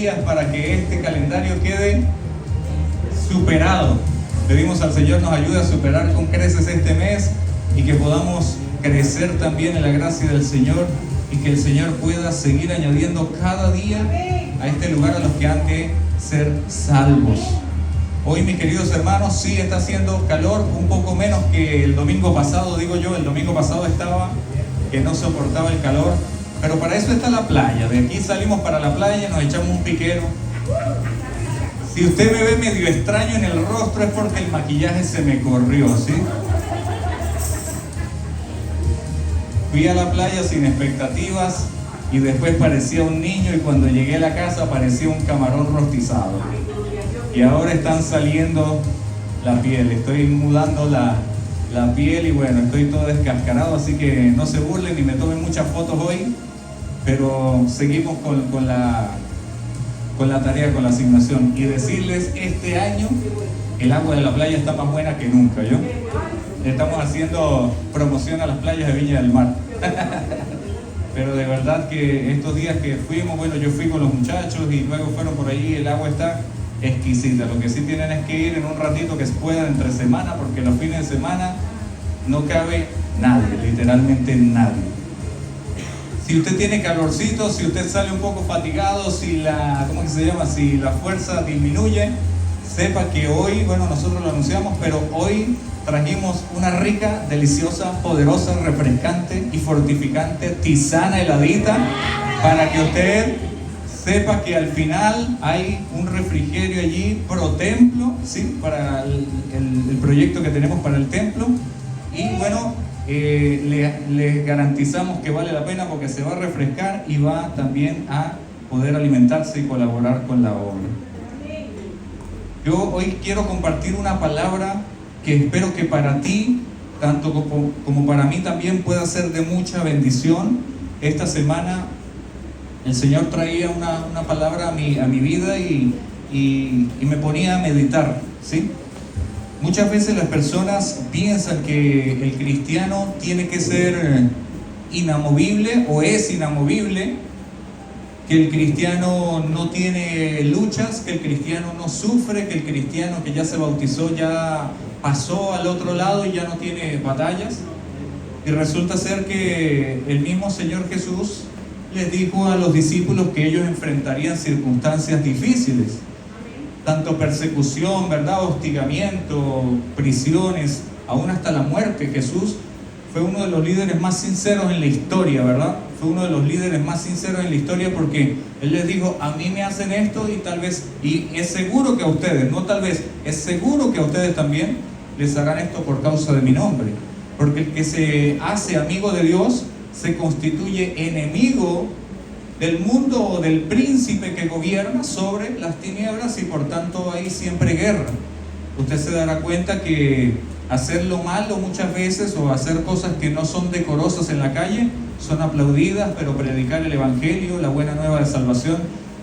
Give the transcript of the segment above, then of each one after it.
días para que este calendario quede superado. Pedimos al Señor nos ayude a superar con creces este mes y que podamos crecer también en la gracia del Señor y que el Señor pueda seguir añadiendo cada día a este lugar a los que han de ser salvos. Hoy, mis queridos hermanos, sí está haciendo calor, un poco menos que el domingo pasado, digo yo. El domingo pasado estaba que no soportaba el calor, pero para eso está la playa. De aquí salimos para la playa, nos echamos un piquero. Si usted me ve medio extraño en el rostro es porque el maquillaje se me corrió, ¿sí? Fui a la playa sin expectativas y después parecía un niño, y cuando llegué a la casa parecía un camarón rostizado. Y ahora están saliendo la piel, estoy mudando la piel y bueno, estoy todo descascarado, así que no se burlen ni me tomen muchas fotos hoy, pero seguimos con la tarea, con la asignación, y decirles, este año el agua de la playa está más buena que nunca. Estamos haciendo promoción a las playas de Viña del Mar. Pero de verdad que estos días que fuimos, bueno, yo fui con los muchachos y luego fueron por ahí, el agua está exquisita. Lo que sí tienen es que ir en un ratito que se pueda entre semana, porque los fines de semana no cabe nadie, literalmente nadie. Si usted tiene calorcito, si usted sale un poco fatigado, si la fuerza disminuye, sepa que hoy, bueno, nosotros lo anunciamos, pero hoy trajimos una rica, deliciosa, poderosa, refrescante y fortificante tisana heladita para que usted sepa que al final hay un refrigerio allí pro templo, ¿sí? Para el proyecto que tenemos para el templo. Y bueno, les garantizamos que vale la pena porque se va a refrescar y va también a poder alimentarse y colaborar con la obra. Yo hoy quiero compartir una palabra que espero que para ti, tanto como para mí también, pueda ser de mucha bendición. Esta semana el Señor traía una palabra a mi vida y me ponía a meditar, ¿sí? Muchas veces las personas piensan que el cristiano tiene que ser inamovible o es inamovible, que el cristiano no tiene luchas, que el cristiano no sufre, que el cristiano que ya se bautizó ya pasó al otro lado y ya no tiene batallas. Y resulta ser que el mismo Señor Jesús les dijo a los discípulos que ellos enfrentarían circunstancias difíciles, tanto persecución, ¿verdad?, hostigamiento, prisiones, aún hasta la muerte. Jesús fue uno de los líderes más sinceros en la historia, ¿verdad? Fue uno de los líderes más sinceros en la historia porque Él les dijo, a mí me hacen esto y tal vez, y es seguro que a ustedes, no tal vez, es seguro que a ustedes también les harán esto por causa de mi nombre. Porque el que se hace amigo de Dios se constituye enemigo del mundo o del príncipe que gobierna sobre las tinieblas, y por tanto hay siempre guerra. Usted se dará cuenta que hacer lo malo muchas veces o hacer cosas que no son decorosas en la calle son aplaudidas, pero predicar el evangelio, la buena nueva de salvación,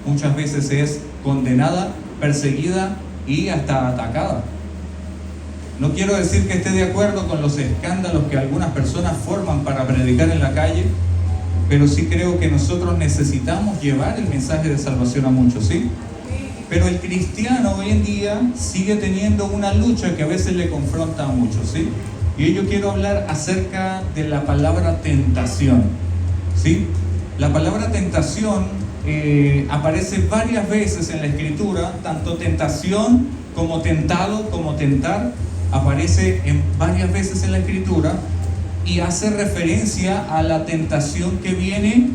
muchas veces es condenada, perseguida y hasta atacada. No quiero decir que esté de acuerdo con los escándalos que algunas personas forman para predicar en la calle, pero sí creo que nosotros necesitamos llevar el mensaje de salvación a muchos, ¿sí? Pero el cristiano hoy en día sigue teniendo una lucha que a veces le confronta a muchos, ¿sí? Y yo quiero hablar acerca de la palabra tentación, ¿sí? La palabra tentación aparece varias veces en la Escritura, tanto tentación como tentado, como tentar, aparece en varias veces en la Escritura. Y hace referencia a la tentación que viene,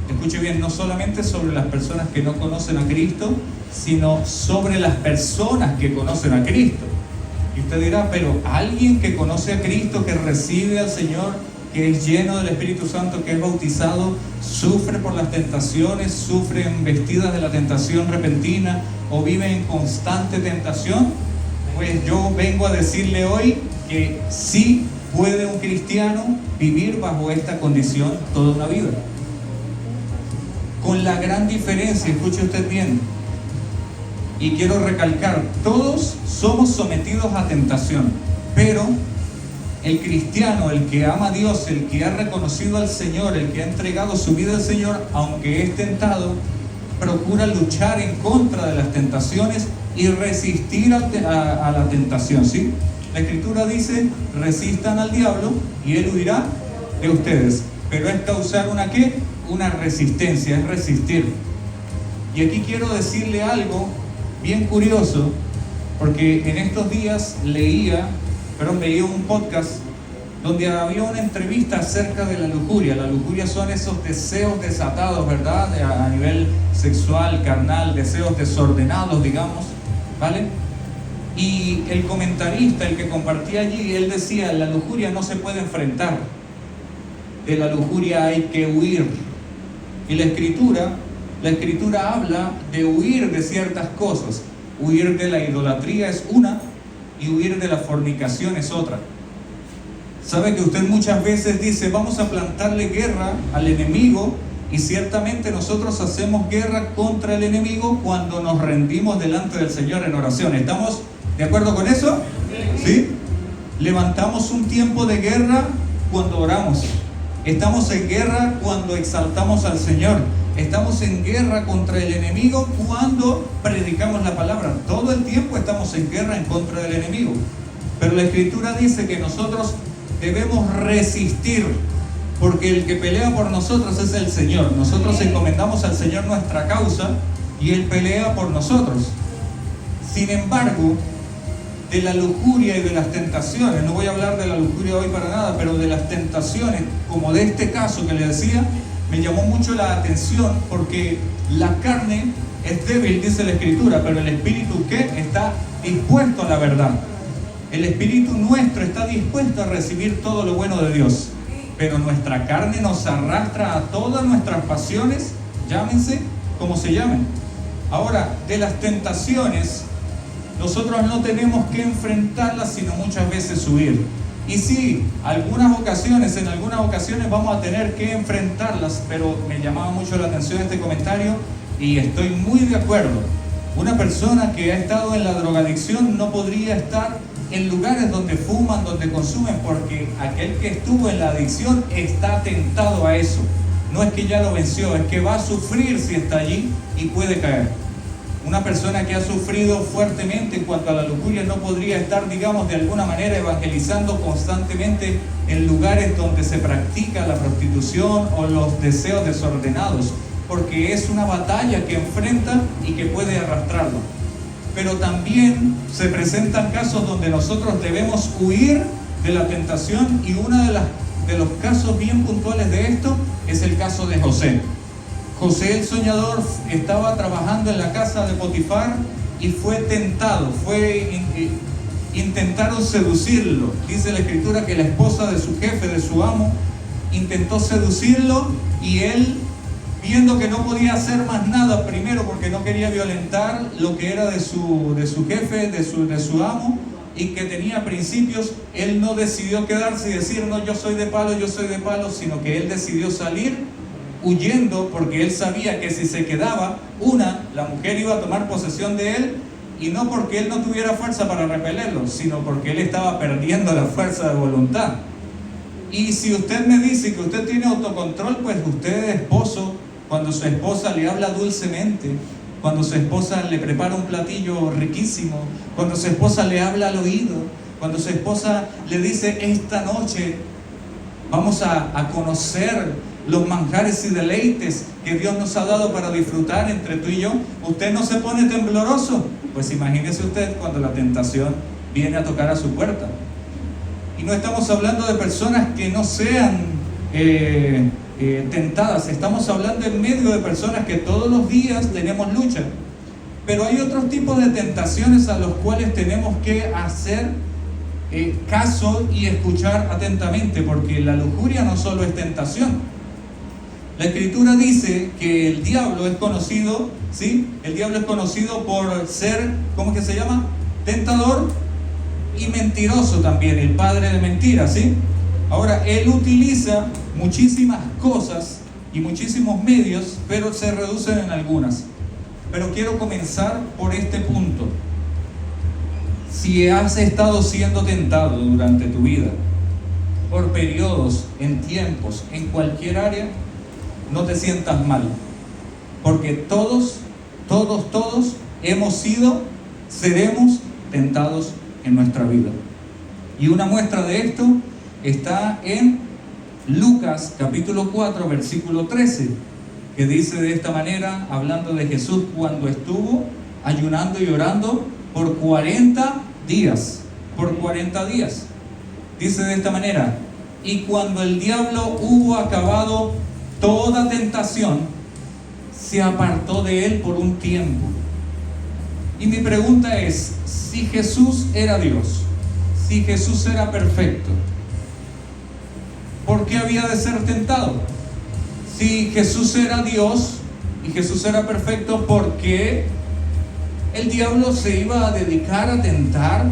escuche bien, no solamente sobre las personas que no conocen a Cristo, sino sobre las personas que conocen a Cristo. Y usted dirá, pero alguien que conoce a Cristo, que recibe al Señor, que es lleno del Espíritu Santo, que es bautizado, sufre por las tentaciones, sufre embestidas de la tentación repentina o vive en constante tentación. Pues yo vengo a decirle hoy que sí puede un cristiano vivir bajo esta condición toda una vida. Con la gran diferencia, escuche usted bien, y quiero recalcar, todos somos sometidos a tentación, pero el cristiano, el que ama a Dios, el que ha reconocido al Señor, el que ha entregado su vida al Señor, aunque es tentado, procura luchar en contra de las tentaciones y resistir a la tentación, ¿sí? La Escritura dice, resistan al diablo y él huirá de ustedes. Pero es causar una ¿qué? Una resistencia, es resistir. Y aquí quiero decirle algo bien curioso, porque en estos días veía un podcast donde había una entrevista acerca de la lujuria. La lujuria son esos deseos desatados, ¿verdad? A nivel sexual, carnal, deseos desordenados, digamos, ¿vale? Y el comentarista, el que compartía allí, él decía, la lujuria no se puede enfrentar, de la lujuria hay que huir. Y la escritura habla de huir de ciertas cosas. Huir de la idolatría es una, y huir de la fornicación es otra. Sabe que usted muchas veces dice, vamos a plantarle guerra al enemigo, y ciertamente nosotros hacemos guerra contra el enemigo cuando nos rendimos delante del Señor en oración. ¿Estamos de acuerdo con eso? ¿Sí? Levantamos un tiempo de guerra cuando oramos. Estamos en guerra cuando exaltamos al Señor. Estamos en guerra contra el enemigo cuando predicamos la palabra. Todo el tiempo estamos en guerra en contra del enemigo. Pero la Escritura dice que nosotros debemos resistir, porque el que pelea por nosotros es el Señor. Nosotros encomendamos al Señor nuestra causa y Él pelea por nosotros. Sin embargo, de la lujuria y de las tentaciones, no voy a hablar de la lujuria hoy para nada, pero de las tentaciones, como de este caso que le decía, me llamó mucho la atención, porque la carne es débil, dice la Escritura, pero el espíritu, ¿qué? Está dispuesto a la verdad. El espíritu nuestro está dispuesto a recibir todo lo bueno de Dios, pero nuestra carne nos arrastra a todas nuestras pasiones, llámense como se llamen. Ahora, de las tentaciones, nosotros no tenemos que enfrentarlas, sino muchas veces huir. Y sí, en algunas ocasiones vamos a tener que enfrentarlas, pero me llamaba mucho la atención este comentario y estoy muy de acuerdo. Una persona que ha estado en la drogadicción no podría estar en lugares donde fuman, donde consumen, porque aquel que estuvo en la adicción está tentado a eso. No es que ya lo venció, es que va a sufrir si está allí y puede caer. Una persona que ha sufrido fuertemente en cuanto a la lujuria no podría estar, digamos, de alguna manera evangelizando constantemente en lugares donde se practica la prostitución o los deseos desordenados, porque es una batalla que enfrenta y que puede arrastrarlo. Pero también se presentan casos donde nosotros debemos huir de la tentación, y uno de los casos bien puntuales de esto es el caso de José. José el soñador estaba trabajando en la casa de Potifar y fue tentado, intentaron seducirlo. Dice la Escritura que la esposa de su jefe, de su amo, intentó seducirlo, y él, viendo que no podía hacer más nada, primero porque no quería violentar lo que era de su jefe, de su amo, y que tenía principios, él no decidió quedarse y decir, no, yo soy de palo, sino que él decidió salir huyendo, porque él sabía que si se quedaba, la mujer iba a tomar posesión de él, y no porque él no tuviera fuerza para repelerlo, sino porque él estaba perdiendo la fuerza de voluntad. Y si usted me dice que usted tiene autocontrol, pues usted es esposo, cuando su esposa le habla dulcemente, cuando su esposa le prepara un platillo riquísimo, cuando su esposa le habla al oído, cuando su esposa le dice, esta noche vamos a conocer los manjares y deleites que Dios nos ha dado para disfrutar entre tú y yo, ¿usted no se pone tembloroso? Pues imagínese usted cuando la tentación viene a tocar a su puerta. Y no estamos hablando de personas que no sean tentadas, estamos hablando en medio de personas que todos los días tenemos lucha. Pero hay otros tipos de tentaciones a los cuales tenemos que hacer caso y escuchar atentamente, porque la lujuria no solo es tentación. La Escritura dice que el diablo es conocido, ¿sí? El diablo es conocido por ser, ¿cómo es que se llama? Tentador y mentiroso también, el padre de mentiras, ¿sí? Ahora, él utiliza muchísimas cosas y muchísimos medios, pero se reducen en algunas. Pero quiero comenzar por este punto. Si has estado siendo tentado durante tu vida, por periodos, en tiempos, en cualquier área, no te sientas mal. porque todos hemos sido, seremos tentados en nuestra vida. Y una muestra de esto está en Lucas capítulo 4 versículo 13, que dice de esta manera, hablando de Jesús cuando estuvo ayunando y orando por 40 días. Por 40 días. Dice de esta manera: y cuando el diablo hubo acabado toda tentación, se apartó de él por un tiempo. Y mi pregunta es, si Jesús era Dios, si Jesús era perfecto, ¿por qué había de ser tentado? Si Jesús era Dios y Jesús era perfecto, ¿por qué el diablo se iba a dedicar a tentar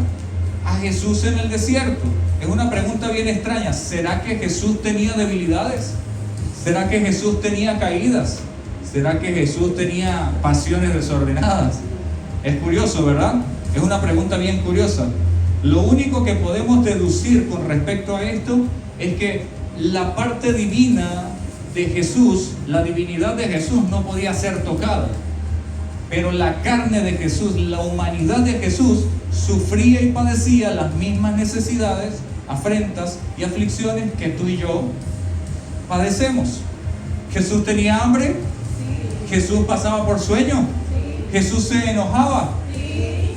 a Jesús en el desierto? Es una pregunta bien extraña. ¿Será que Jesús tenía debilidades? ¿Será que Jesús tenía caídas? ¿Será que Jesús tenía pasiones desordenadas? Es curioso, ¿verdad? Es una pregunta bien curiosa. Lo único que podemos deducir con respecto a esto es que la parte divina de Jesús, la divinidad de Jesús no podía ser tocada. Pero la carne de Jesús, la humanidad de Jesús, sufría y padecía las mismas necesidades, afrentas y aflicciones que tú y yo padecemos. Jesús tenía hambre, sí. Jesús pasaba por sueño, sí. Jesús se enojaba, sí.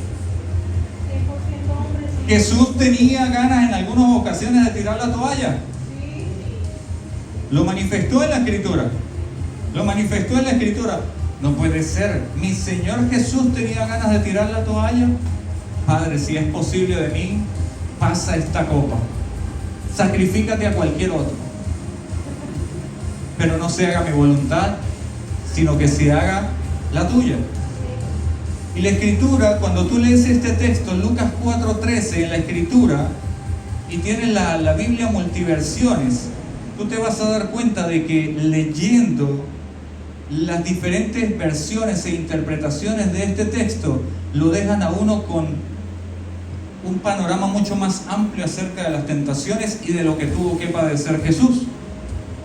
Jesús tenía ganas en algunas ocasiones de tirar la toalla. Sí. Lo manifestó en la Escritura. Lo manifestó en la Escritura. No puede ser. Mi Señor Jesús tenía ganas de tirar la toalla. Padre, si es posible de mí, pasa esta copa. Sacrifícate a cualquier otro. Pero no se haga mi voluntad, sino que se haga la tuya. Y la Escritura, cuando tú lees este texto, Lucas 4:13, en la Escritura, y tienes la Biblia multiversiones, tú te vas a dar cuenta de que leyendo las diferentes versiones e interpretaciones de este texto, lo dejan a uno con un panorama mucho más amplio acerca de las tentaciones y de lo que tuvo que padecer Jesús.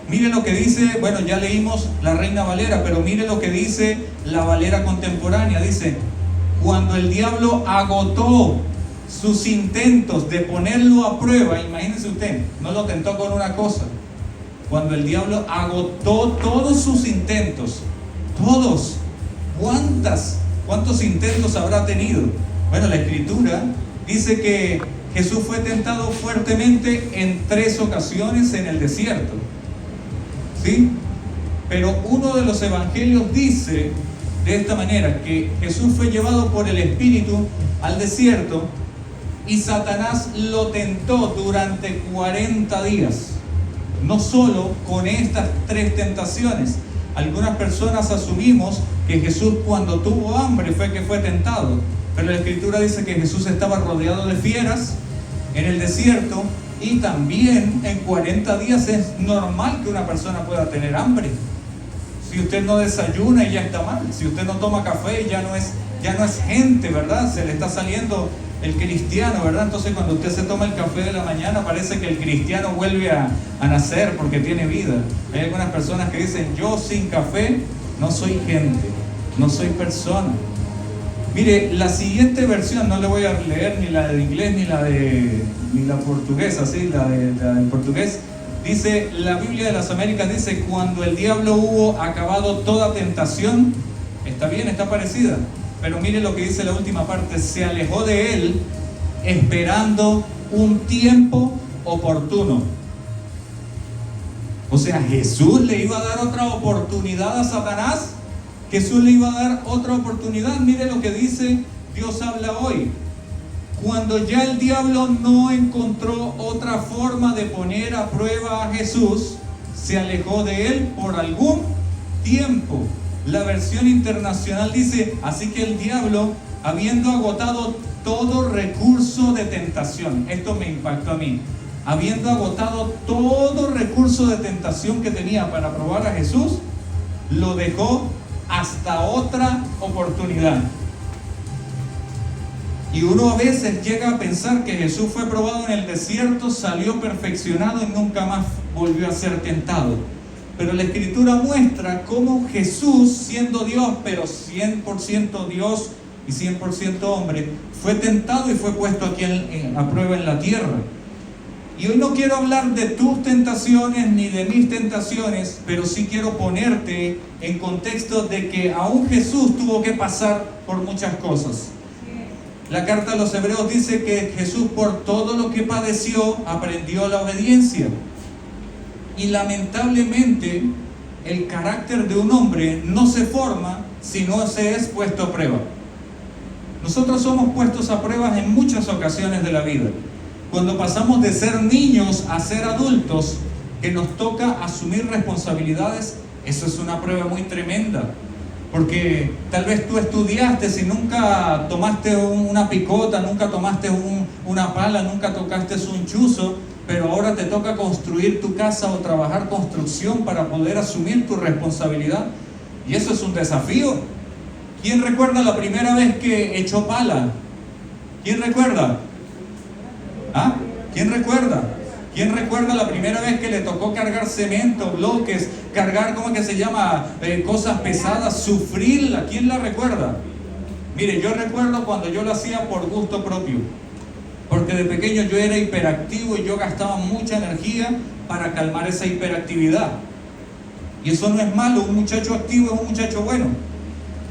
Mire lo que dice, bueno, ya leímos la Reina Valera, pero mire lo que dice la Valera contemporánea. Dice: cuando el diablo agotó sus intentos de ponerlo a prueba, imagínense usted, no lo tentó con una cosa. Cuando el diablo agotó todos sus intentos, todos, ¿cuántos intentos habrá tenido? Bueno, la Escritura dice que Jesús fue tentado fuertemente en 3 ocasiones en el desierto. ¿Sí? Pero uno de los evangelios dice de esta manera, que Jesús fue llevado por el Espíritu al desierto y Satanás lo tentó durante 40 días. No solo con estas 3 tentaciones. Algunas personas asumimos que Jesús cuando tuvo hambre fue que fue tentado. Pero la Escritura dice que Jesús estaba rodeado de fieras en el desierto, y también en 40 días es normal que una persona pueda tener hambre. Si usted no desayuna y ya está mal. Si usted no toma café ya no es gente, ¿verdad? Se le está saliendo el cristiano, ¿verdad? Entonces cuando usted se toma el café de la mañana parece que el cristiano vuelve a nacer porque tiene vida. Hay algunas personas que dicen: yo sin café no soy gente, no soy persona. Mire, la siguiente versión, no le voy a leer ni la de inglés ni la portuguesa, ¿sí? La del portugués. Dice, la Biblia de las Américas dice: cuando el diablo hubo acabado toda tentación. Está bien, está parecida. Pero mire lo que dice la última parte: se alejó de él esperando un tiempo oportuno. O sea, Jesús le iba a dar otra oportunidad a Satanás. Jesús le iba a dar otra oportunidad. Mire lo que dice Dios habla hoy. Cuando ya el diablo no encontró otra forma de poner a prueba a Jesús, se alejó de él por algún tiempo. La versión internacional dice: así que el diablo, habiendo agotado todo recurso de tentación, esto me impactó a mí, habiendo agotado todo recurso de tentación que tenía para probar a Jesús, lo dejó hasta otra oportunidad. Y uno a veces llega a pensar que Jesús fue probado en el desierto, salió perfeccionado y nunca más volvió a ser tentado. Pero la Escritura muestra cómo Jesús, siendo Dios, pero 100% Dios y 100% hombre, fue tentado y fue puesto aquí a prueba en la tierra. Y hoy no quiero hablar de tus tentaciones ni de mis tentaciones, pero sí quiero ponerte en contexto de que aún Jesús tuvo que pasar por muchas cosas. La carta a los Hebreos dice que Jesús, por todo lo que padeció, aprendió la obediencia. Y lamentablemente, el carácter de un hombre no se forma si no se es puesto a prueba. Nosotros somos puestos a prueba en muchas ocasiones de la vida. Cuando pasamos de ser niños a ser adultos, que nos toca asumir responsabilidades, eso es una prueba muy tremenda. Porque tal vez tú estudiaste y nunca tomaste una picota, nunca tomaste una pala, nunca tocaste un chuzo, pero ahora te toca construir tu casa o trabajar construcción para poder asumir tu responsabilidad. Y eso es un desafío. ¿Quién recuerda la primera vez que echó pala? ¿Quién recuerda? ¿Ah? ¿Quién recuerda? ¿Quién recuerda la primera vez que le tocó cargar cemento, bloques, cargar, ¿cómo que se llama? Cosas pesadas, sufrirla? ¿Quién la recuerda? Mire, yo recuerdo cuando yo lo hacía por gusto propio, porque de pequeño yo era hiperactivo y yo gastaba mucha energía para calmar esa hiperactividad. Y eso no es malo, un muchacho activo es un muchacho bueno.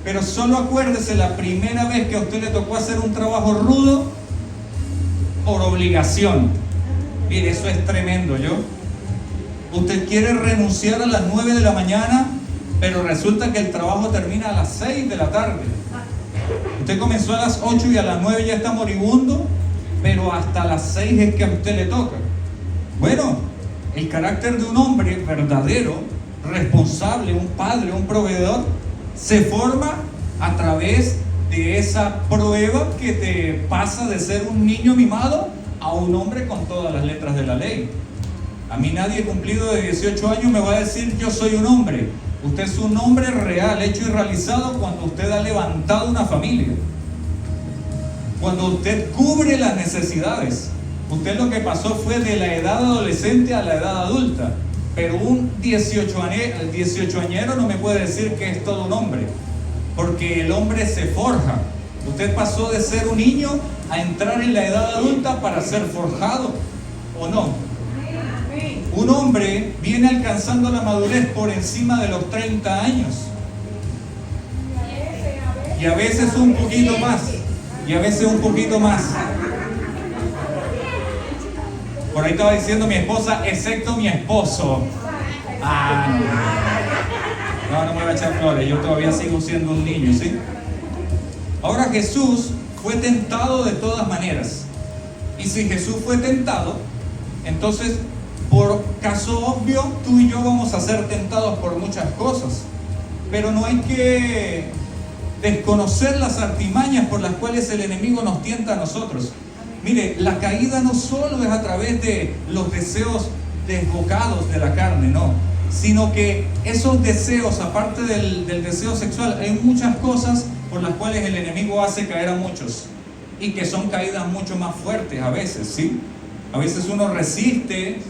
Pero solo acuérdese la primera vez que a usted le tocó hacer un trabajo rudo por obligación. Mire, eso es tremendo. Usted quiere renunciar a las 9 de la mañana, pero resulta que el trabajo termina a las 6 de la tarde. Usted comenzó a las 8 y a las 9 ya está moribundo, pero hasta las 6 es que a usted le toca. Bueno, el carácter de un hombre verdadero, responsable, un padre, un proveedor, se forma a través de esa prueba que te pasa de ser un niño mimado a un hombre con todas las letras de la ley. A mí nadie cumplido de 18 años me va a decir yo soy un hombre. Usted es un hombre real, hecho y realizado cuando usted ha levantado una familia, cuando usted cubre las necesidades. Usted lo que pasó fue de la edad adolescente a la edad adulta, pero un 18añero no me puede decir que es todo un hombre, porque el hombre se forja. Usted pasó de ser un niño a entrar en la edad adulta para ser forjado, ¿o no? Un hombre viene alcanzando la madurez por encima de los 30 años. Y a veces un poquito más. Y a veces un poquito más. Por ahí estaba diciendo mi esposa, excepto mi esposo. No me voy a echar flores, yo todavía sigo siendo un niño, ¿sí? Ahora Jesús fue tentado de todas maneras. Y si Jesús fue tentado, entonces, por caso obvio, tú y yo vamos a ser tentados por muchas cosas. Pero no hay que desconocer las artimañas por las cuales el enemigo nos tienta a nosotros. Mire, la caída no solo es a través de los deseos desbocados de la carne, no, sino que esos deseos, aparte del deseo sexual, hay muchas cosas por las cuales el enemigo hace caer a muchos, y que son caídas mucho más fuertes a veces, ¿sí? A veces uno resiste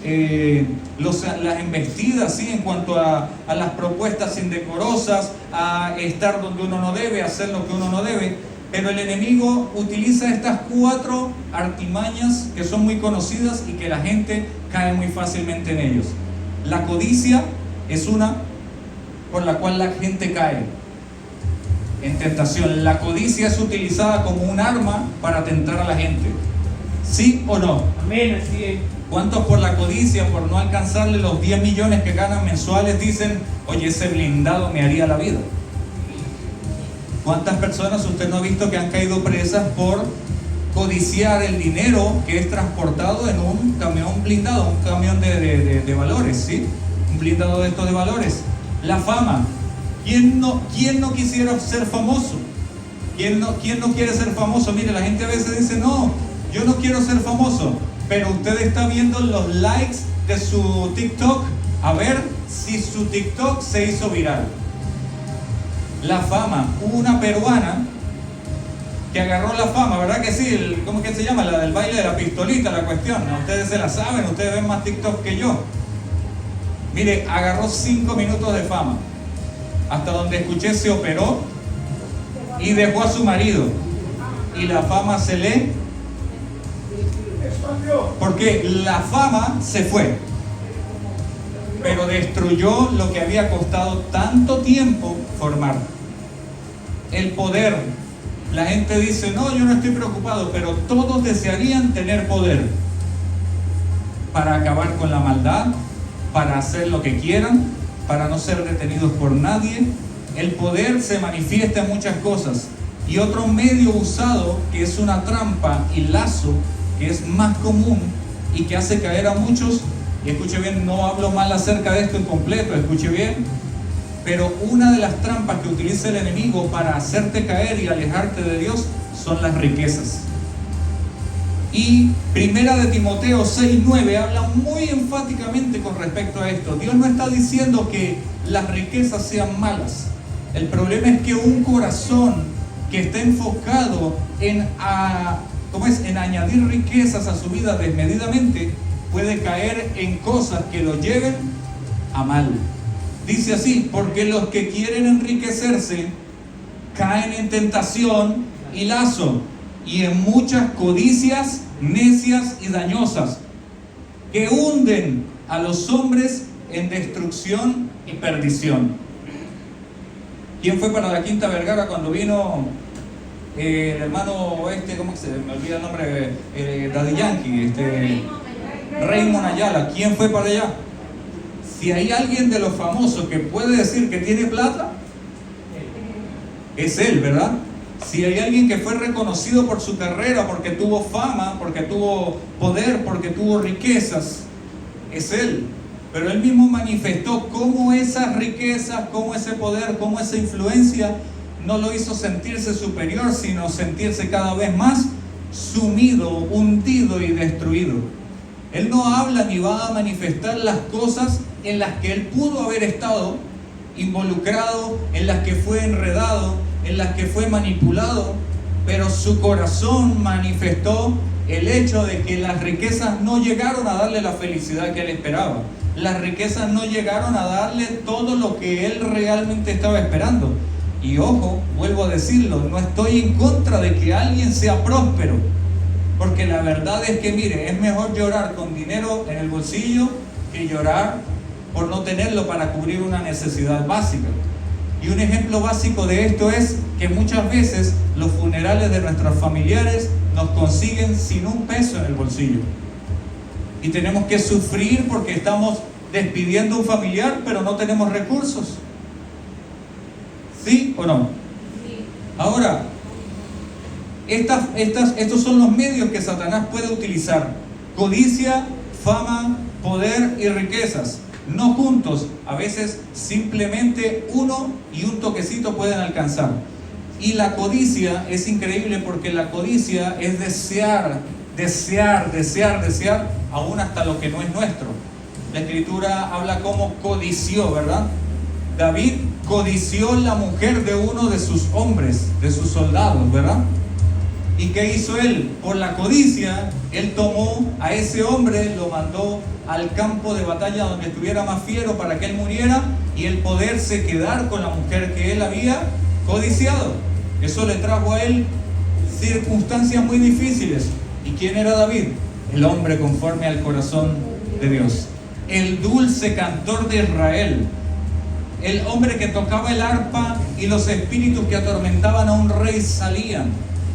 las embestidas, ¿sí? En cuanto a las propuestas indecorosas, a estar donde uno no debe, hacer lo que uno no debe. Pero el enemigo utiliza estas 4 artimañas que son muy conocidas y que la gente cae muy fácilmente en ellos. La codicia es una por la cual la gente cae en tentación. La codicia es utilizada como un arma para tentar a la gente. ¿Sí o no? Amén, así es. ¿Cuántos por la codicia, por no alcanzarle los 10 millones que ganan mensuales, dicen, oye, ese blindado me haría la vida? ¿Cuántas personas usted no ha visto que han caído presas por codiciar el dinero que es transportado en un camión blindado, un camión de valores, ¿sí? Un blindado de estos de valores. La fama. ¿Quién no quisiera ser famoso? ¿Quién no quiere ser famoso? Mire, la gente a veces dice, no, yo no quiero ser famoso, pero usted está viendo los likes de su TikTok, a ver si su TikTok se hizo viral. La fama. Hubo una peruana que agarró la fama, ¿verdad que sí? ¿Cómo que se llama? La del baile de la pistolita, la cuestión. ¿No? Ustedes se la saben, ustedes ven más TikTok que yo. Mire, agarró 5 minutos de fama. Hasta donde escuché se operó y dejó a su marido. Y la fama se le... Porque la fama se fue, pero destruyó lo que había costado tanto tiempo formar. El poder. La gente dice, no, yo no estoy preocupado, pero todos desearían tener poder para acabar con la maldad, para hacer lo que quieran, para no ser detenidos por nadie. El poder se manifiesta en muchas cosas. Y otro medio usado, que es una trampa y lazo, que es más común y que hace caer a muchos, y escuche bien, no hablo mal acerca de esto en completo, escuche bien, pero una de las trampas que utiliza el enemigo para hacerte caer y alejarte de Dios son las riquezas. Y Primera de Timoteo 6:9 habla muy enfáticamente con respecto a esto. Dios no está diciendo que las riquezas sean malas. El problema es que un corazón que está enfocado en añadir riquezas a su vida desmedidamente puede caer en cosas que lo lleven a mal. Dice así, porque los que quieren enriquecerse caen en tentación y lazo y en muchas codicias necias y dañosas que hunden a los hombres en destrucción y perdición. ¿Quién fue para la Quinta Vergara cuando vino el hermano ¿cómo se me olvida el nombre? Daddy Yankee, Raymond Ayala? ¿Quién fue para allá? Si hay alguien de los famosos que puede decir que tiene plata, es él, ¿verdad? Si hay alguien que fue reconocido por su carrera, porque tuvo fama, porque tuvo poder, porque tuvo riquezas, es él. Pero él mismo manifestó cómo esas riquezas, cómo ese poder, cómo esa influencia no lo hizo sentirse superior, sino sentirse cada vez más sumido, hundido y destruido. Él no habla ni va a manifestar las cosas en las que él pudo haber estado involucrado, en las que fue enredado, en las que fue manipulado, pero su corazón manifestó el hecho de que las riquezas no llegaron a darle la felicidad que él esperaba. Las riquezas no llegaron a darle todo lo que él realmente estaba esperando. Y ojo, vuelvo a decirlo, no estoy en contra de que alguien sea próspero, porque la verdad es que, mire, es mejor llorar con dinero en el bolsillo que llorar por no tenerlo para cubrir una necesidad básica. Y un ejemplo básico de esto es que muchas veces los funerales de nuestros familiares nos consiguen sin un peso en el bolsillo. Y tenemos que sufrir porque estamos despidiendo a un familiar, pero no tenemos recursos. ¿Sí o no? Sí. Ahora, estos son los medios que Satanás puede utilizar: codicia, fama, poder y riquezas. No juntos, a veces simplemente uno y un toquecito pueden alcanzar. Y la codicia es increíble, porque la codicia es desear, aún hasta lo que no es nuestro. La Escritura habla como codició, ¿verdad? David codició la mujer de uno de sus hombres, de sus soldados, ¿verdad? ¿Y qué hizo él? Por la codicia, él tomó a ese hombre, lo mandó al campo de batalla donde estuviera más fiero para que él muriera y él poderse quedar con la mujer que él había codiciado. Eso le trajo a él circunstancias muy difíciles. ¿Y quién era David? El hombre conforme al corazón de Dios, el dulce cantor de Israel, el hombre que tocaba el arpa y los espíritus que atormentaban a un rey salían,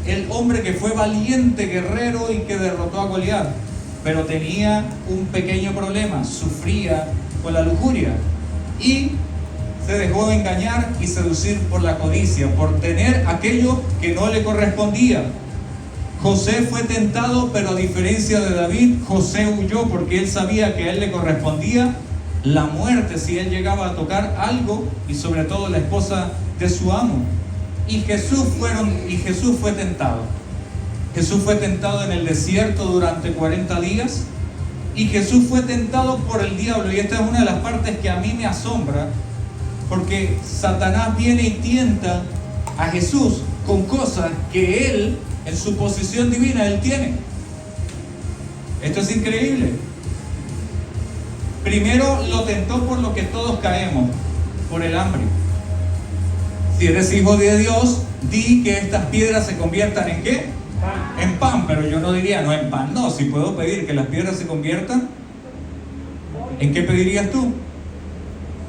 el hombre que fue valiente guerrero y que derrotó a Goliat, pero tenía un pequeño problema: sufría con la lujuria y se dejó engañar y seducir por la codicia, por tener aquello que no le correspondía. José fue tentado, pero a diferencia de David, José huyó porque él sabía que a él le correspondía la muerte si él llegaba a tocar algo, y sobre todo la esposa de su amo. Y Jesús fue tentado. Jesús fue tentado en el desierto durante 40 días. Y Jesús fue tentado por el diablo. Y esta es una de las partes que a mí me asombra, porque Satanás viene y tienta a Jesús con cosas que él, en su posición divina, él tiene. Esto es increíble. Primero lo tentó por lo que todos caemos, por el hambre. Si eres hijo de Dios, di que estas piedras se conviertan ¿en qué? En pan, pero yo no diría no en pan, no. Si puedo pedir que las piedras se conviertan, ¿en qué pedirías tú?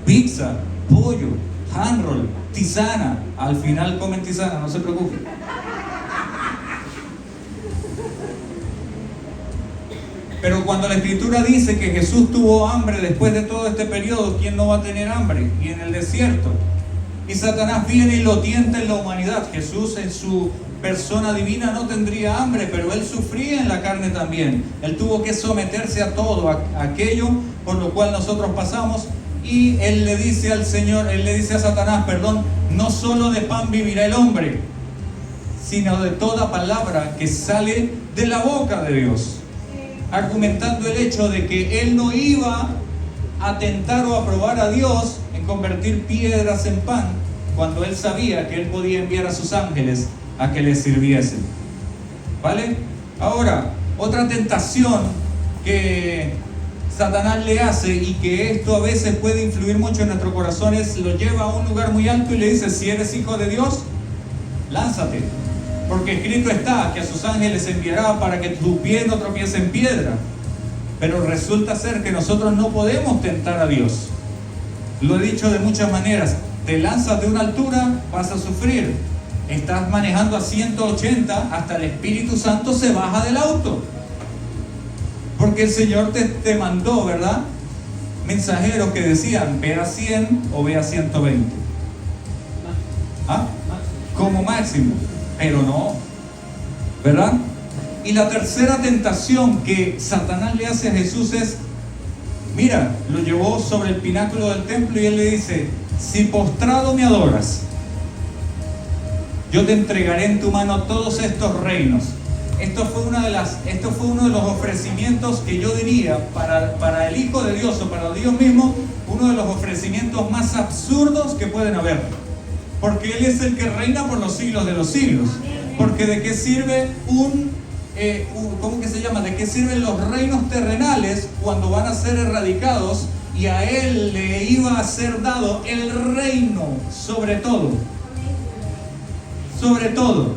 Pizza, pollo, hand roll, tisana. Al final comen tisana, no se preocupen. Pero cuando la Escritura dice que Jesús tuvo hambre después de todo este periodo, ¿quién no va a tener hambre? Y en el desierto. Y Satanás viene y lo tienta en la humanidad. Jesús en su persona divina no tendría hambre, pero él sufría en la carne también. Él tuvo que someterse a todo, a aquello por lo cual nosotros pasamos. Y él le dice al Señor, él le dice a Satanás, perdón, no solo de pan vivirá el hombre, sino de toda palabra que sale de la boca de Dios. Argumentando el hecho de que él no iba a tentar o a probar a Dios en convertir piedras en pan, cuando él sabía que él podía enviar a sus ángeles a que le sirviesen. ¿Vale? Ahora, otra tentación que Satanás le hace, y que esto a veces puede influir mucho en nuestros corazones, lo lleva a un lugar muy alto y le dice: si eres hijo de Dios, lánzate, porque escrito está que a sus ángeles enviará para que tu pie no tropiece en piedra. Pero resulta ser que nosotros no podemos tentar a Dios. Lo he dicho de muchas maneras. Te lanzas de una altura, vas a sufrir. Estás manejando a 180, hasta el Espíritu Santo se baja del auto, porque el Señor te mandó, ¿verdad?, mensajeros que decían: ve a 100 o ve a 120. ¿Ah? Como máximo. Pero no, ¿verdad? Y la tercera tentación que Satanás le hace a Jesús es, mira, lo llevó sobre el pináculo del templo y él le dice: si postrado me adoras, yo te entregaré en tu mano todos estos reinos. Esto fue uno de los ofrecimientos que yo diría para el Hijo de Dios, o para Dios mismo, uno de los ofrecimientos más absurdos que pueden haber. Porque Él es el que reina por los siglos de los siglos. Porque ¿de qué sirve ¿cómo que se llama? ¿De qué sirven los reinos terrenales cuando van a ser erradicados y a Él le iba a ser dado el reino sobre todo? Sobre todo.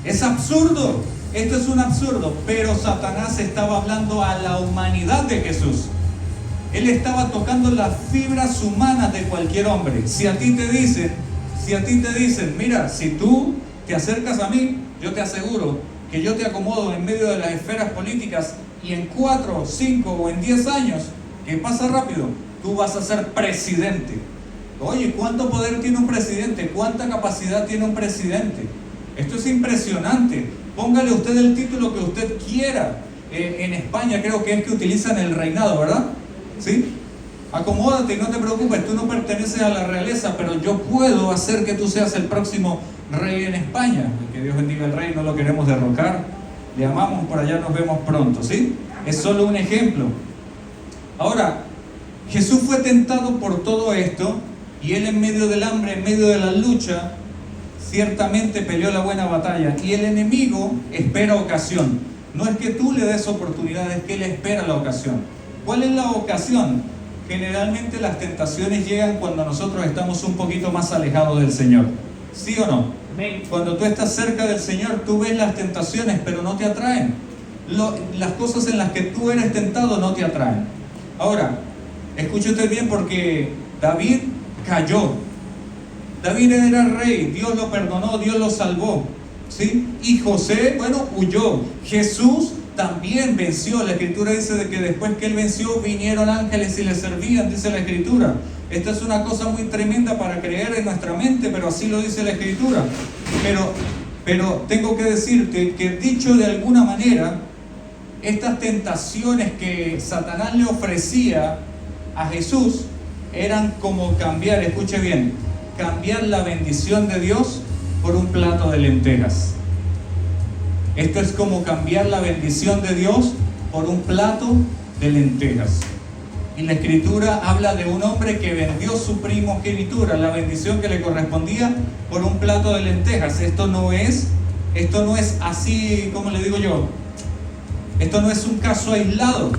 Es absurdo. Esto es un absurdo. Pero Satanás estaba hablando a la humanidad de Jesús. Él estaba tocando las fibras humanas de cualquier hombre. Si a ti te dicen, mira, si tú te acercas a mí, yo te aseguro que yo te acomodo en medio de las esferas políticas, y en 4, 5 o en 10 años, que pasa rápido, tú vas a ser presidente. Oye, ¿cuánto poder tiene un presidente? ¿Cuánta capacidad tiene un presidente? Esto es impresionante. Póngale usted el título que usted quiera. En España creo que es que utilizan el reinado, ¿verdad? ¿Sí? Acomódate y no te preocupes, tú no perteneces a la realeza, pero yo puedo hacer que tú seas el próximo rey en España. Que Dios bendiga al rey, no lo queremos derrocar, le amamos, por allá nos vemos pronto, ¿sí? Es solo un ejemplo. Ahora, Jesús fue tentado por todo esto, y Él en medio del hambre, en medio de la lucha, ciertamente peleó la buena batalla, y el enemigo espera ocasión. No es que tú le des oportunidad, es que Él espera la ocasión. ¿Cuál es la ocasión? Generalmente las tentaciones llegan cuando nosotros estamos un poquito más alejados del Señor. ¿Sí o no? Amén. Cuando tú estás cerca del Señor, tú ves las tentaciones, pero no te atraen. Las cosas en las que tú eres tentado no te atraen. Ahora, escuche usted bien, porque David cayó. David era rey, Dios lo perdonó, Dios lo salvó, ¿sí? Y José, bueno, huyó. Jesús también venció. La Escritura dice de que después que Él venció, vinieron ángeles y le servían, dice la Escritura. Esta es una cosa muy tremenda para creer en nuestra mente, pero así lo dice la Escritura. Pero tengo que decirte que, dicho de alguna manera, estas tentaciones que Satanás le ofrecía a Jesús eran como cambiar, escuche bien, cambiar la bendición de Dios por un plato de lentejas. Esto es como cambiar la bendición de Dios por un plato de lentejas. Y la Escritura habla de un hombre que vendió su primogenitura, la bendición que le correspondía, por un plato de lentejas. Esto no es así, como le digo yo, esto no es un caso aislado.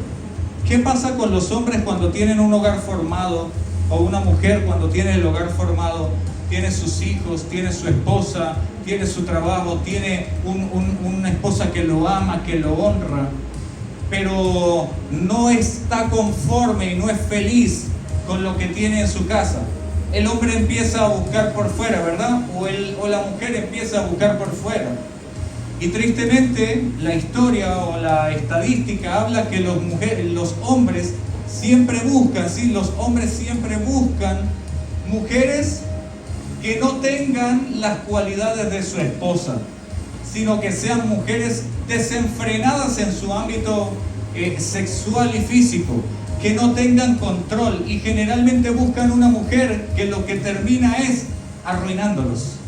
¿Qué pasa con los hombres cuando tienen un hogar formado? O una mujer cuando tiene el hogar formado, tiene sus hijos, tiene su esposa, tiene su trabajo, tiene una esposa que lo ama, que lo honra, pero no está conforme y no es feliz con lo que tiene en su casa. El hombre empieza a buscar por fuera, ¿verdad? O la mujer empieza a buscar por fuera. Y tristemente la historia o la estadística habla que los hombres siempre buscan, ¿sí? Los hombres siempre buscan mujeres que no tengan las cualidades de su esposa, sino que sean mujeres desenfrenadas en su ámbito sexual y físico, que no tengan control, y generalmente buscan una mujer que lo que termina es arruinándolos,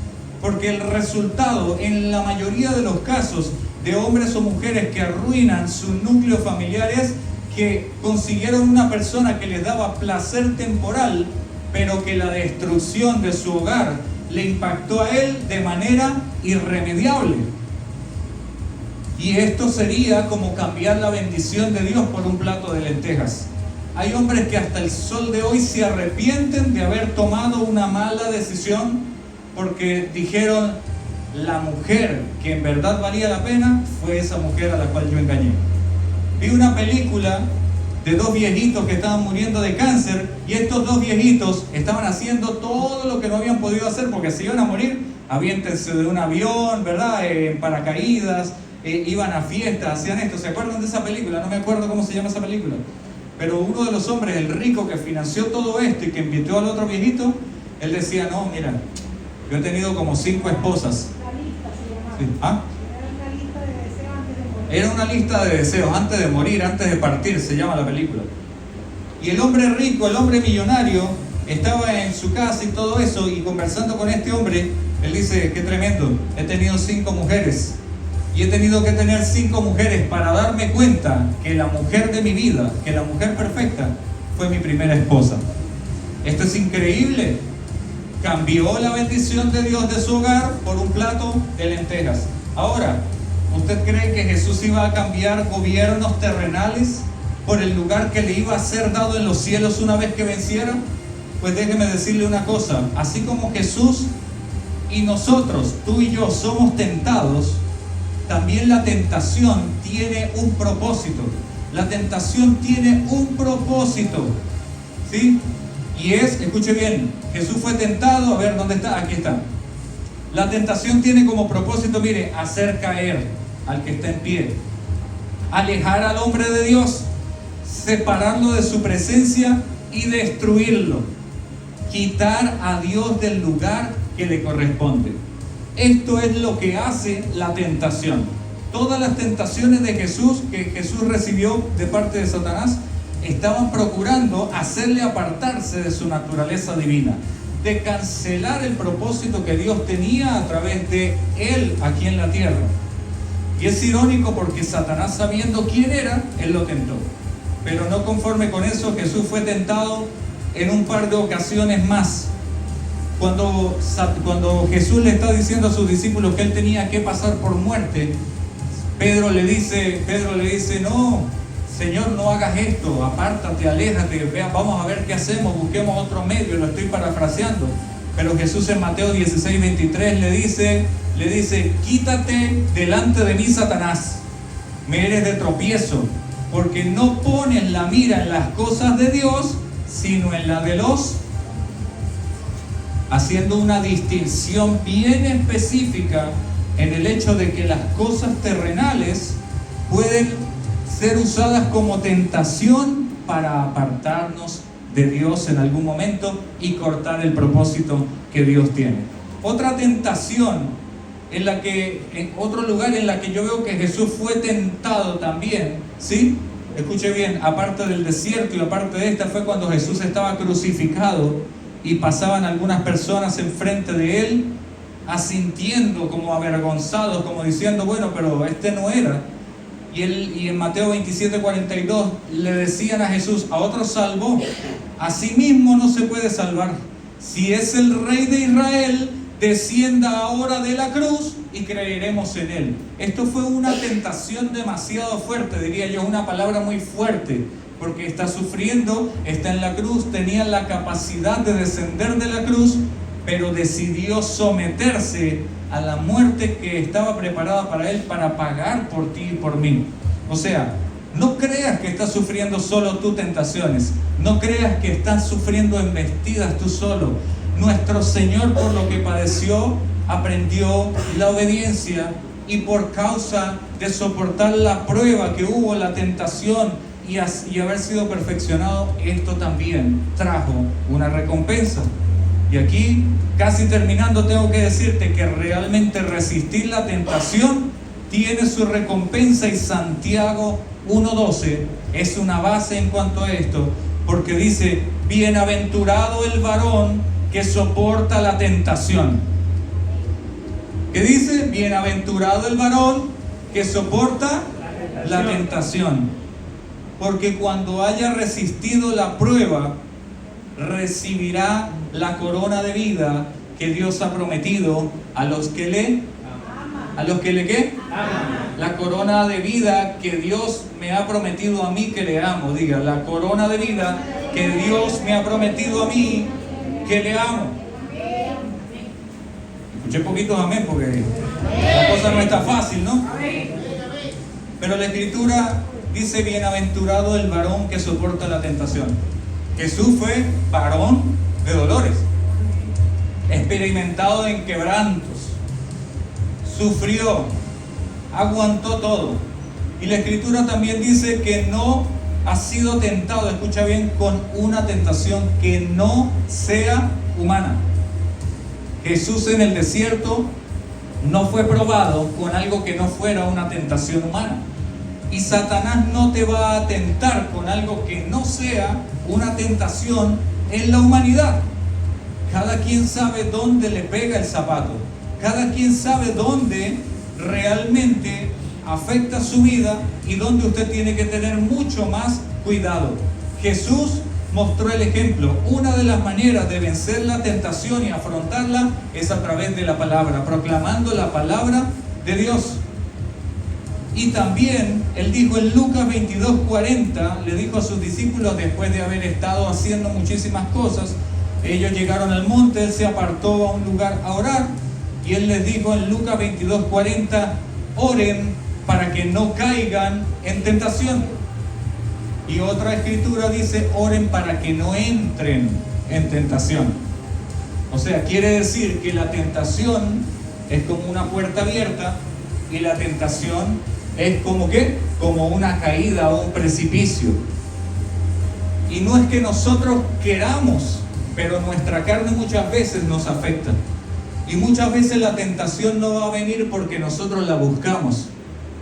porque el resultado en la mayoría de los casos de hombres o mujeres que arruinan su núcleo familiar es que consiguieron una persona que les daba placer temporal, pero que la destrucción de su hogar le impactó a él de manera irremediable. Y esto sería como cambiar la bendición de Dios por un plato de lentejas. Hay hombres que hasta el sol de hoy se arrepienten de haber tomado una mala decisión, porque dijeron, la mujer que en verdad valía la pena fue esa mujer a la cual yo engañé. Vi una película de dos viejitos que estaban muriendo de cáncer, y estos dos viejitos estaban haciendo todo lo que no habían podido hacer, porque se iban a morir, aviéntense de un avión, ¿verdad? En paracaídas, iban a fiestas, hacían esto. ¿Se acuerdan de esa película? No me acuerdo cómo se llama esa película, pero uno de los hombres, el rico que financió todo esto y que invitó al otro viejito, él decía, no, mira, yo he tenido como 5 esposas. Sí. ¿Ah? Era una lista de deseos antes de morir, antes de partir, se llama la película. Y el hombre rico, el hombre millonario, estaba en su casa y todo eso, y conversando con este hombre, él dice, qué tremendo, he tenido 5 mujeres, y he tenido que tener 5 mujeres para darme cuenta que la mujer de mi vida, que la mujer perfecta, fue mi primera esposa. Esto es increíble. Cambió la bendición de Dios de su hogar por un plato de lentejas. Ahora, ¿usted cree que Jesús iba a cambiar gobiernos terrenales por el lugar que le iba a ser dado en los cielos una vez que venciera? Pues déjeme decirle una cosa, así como Jesús y nosotros, tú y yo, somos tentados, también la tentación tiene un propósito. La tentación tiene un propósito, ¿sí? Y es, escuche bien, Jesús fue tentado, a ver, ¿dónde está? Aquí está. La tentación tiene como propósito, mire, hacer caer al que está en pie, alejar al hombre de Dios, separarlo de su presencia y destruirlo, quitar a Dios del lugar que le corresponde. Esto es lo que hace la tentación. Todas las tentaciones de Jesús, que Jesús recibió de parte de Satanás, estaban procurando hacerle apartarse de su naturaleza divina, de cancelar el propósito que Dios tenía a través de él aquí en la tierra. Y es irónico porque Satanás, sabiendo quién era, él lo tentó. Pero no conforme con eso, Jesús fue tentado en un par de ocasiones más. Cuando Jesús le está diciendo a sus discípulos que él tenía que pasar por muerte, Pedro le dice, no, Señor, no hagas esto, apártate, aléjate, vamos a ver qué hacemos, busquemos otro medio. Lo estoy parafraseando, pero Jesús en Mateo 16:23 le dice, quítate delante de mí, Satanás, me eres de tropiezo, porque no pones la mira en las cosas de Dios, sino en la de los, haciendo una distinción bien específica en el hecho de que las cosas terrenales pueden ser usadas como tentación para apartarnos de Dios en algún momento y cortar el propósito que Dios tiene. Otra tentación en otro lugar en la que yo veo que Jesús fue tentado también, ¿sí? Escuche bien, aparte del desierto y aparte de esta, fue cuando Jesús estaba crucificado y pasaban algunas personas enfrente de él, asintiendo como avergonzados, como diciendo, bueno, pero este no era. Y en Mateo 27:42 le decían a Jesús, a otros salvó, a sí mismo no se puede salvar. Si es el Rey de Israel, descienda ahora de la cruz y creeremos en él. Esto fue una tentación demasiado fuerte, diría yo, una palabra muy fuerte porque está sufriendo, está en la cruz, tenía la capacidad de descender de la cruz, pero decidió someterse a la muerte que estaba preparada para él, para pagar por ti y por mí. O sea, no creas que estás sufriendo solo tú tentaciones, no creas que estás sufriendo embestidas tú solo. Nuestro Señor, por lo que padeció, aprendió la obediencia, y por causa de soportar la prueba que hubo, la tentación y haber sido perfeccionado, esto también trajo una recompensa. Y aquí, casi terminando, tengo que decirte que realmente resistir la tentación tiene su recompensa, y Santiago 1:12 es una base en cuanto a esto, porque dice: bienaventurado el varón que soporta la tentación. ¿Qué dice? Bienaventurado el varón que soporta la tentación, porque cuando haya resistido la prueba, recibirá la corona de vida que Dios ha prometido a los que le ¿qué? La corona de vida que Dios me ha prometido a mí que le amo. Diga, la corona de vida que Dios me ha prometido a mí que le amo. Escuché poquitos amén, porque la cosa no está fácil, ¿no? Pero la Escritura dice: bienaventurado el varón que soporta la tentación. Jesús fue varón de dolores, experimentado en quebrantos, sufrió, aguantó todo. Y la Escritura también dice que no ha sido tentado, escucha bien, con una tentación que no sea humana. Jesús en el desierto no fue probado con algo que no fuera una tentación humana. Y Satanás no te va a tentar con algo que no sea una tentación en la humanidad. Cada quien sabe dónde le pega el zapato. Cada quien sabe dónde realmente afecta su vida y dónde usted tiene que tener mucho más cuidado. Jesús mostró el ejemplo. Una de las maneras de vencer la tentación y afrontarla es a través de la palabra, proclamando la palabra de Dios. Y también Él dijo en Lucas 22:40, le dijo a sus discípulos, después de haber estado haciendo muchísimas cosas, ellos llegaron al monte, Él se apartó a un lugar a orar, y Él les dijo en Lucas 22:40, oren para que no caigan en tentación. Y otra escritura dice, oren para que no entren en tentación. O sea, quiere decir que la tentación es como una puerta abierta, y la tentación es como ¿qué? Como una caída o un precipicio. Y no es que nosotros queramos, pero nuestra carne muchas veces nos afecta. Y muchas veces la tentación no va a venir porque nosotros la buscamos,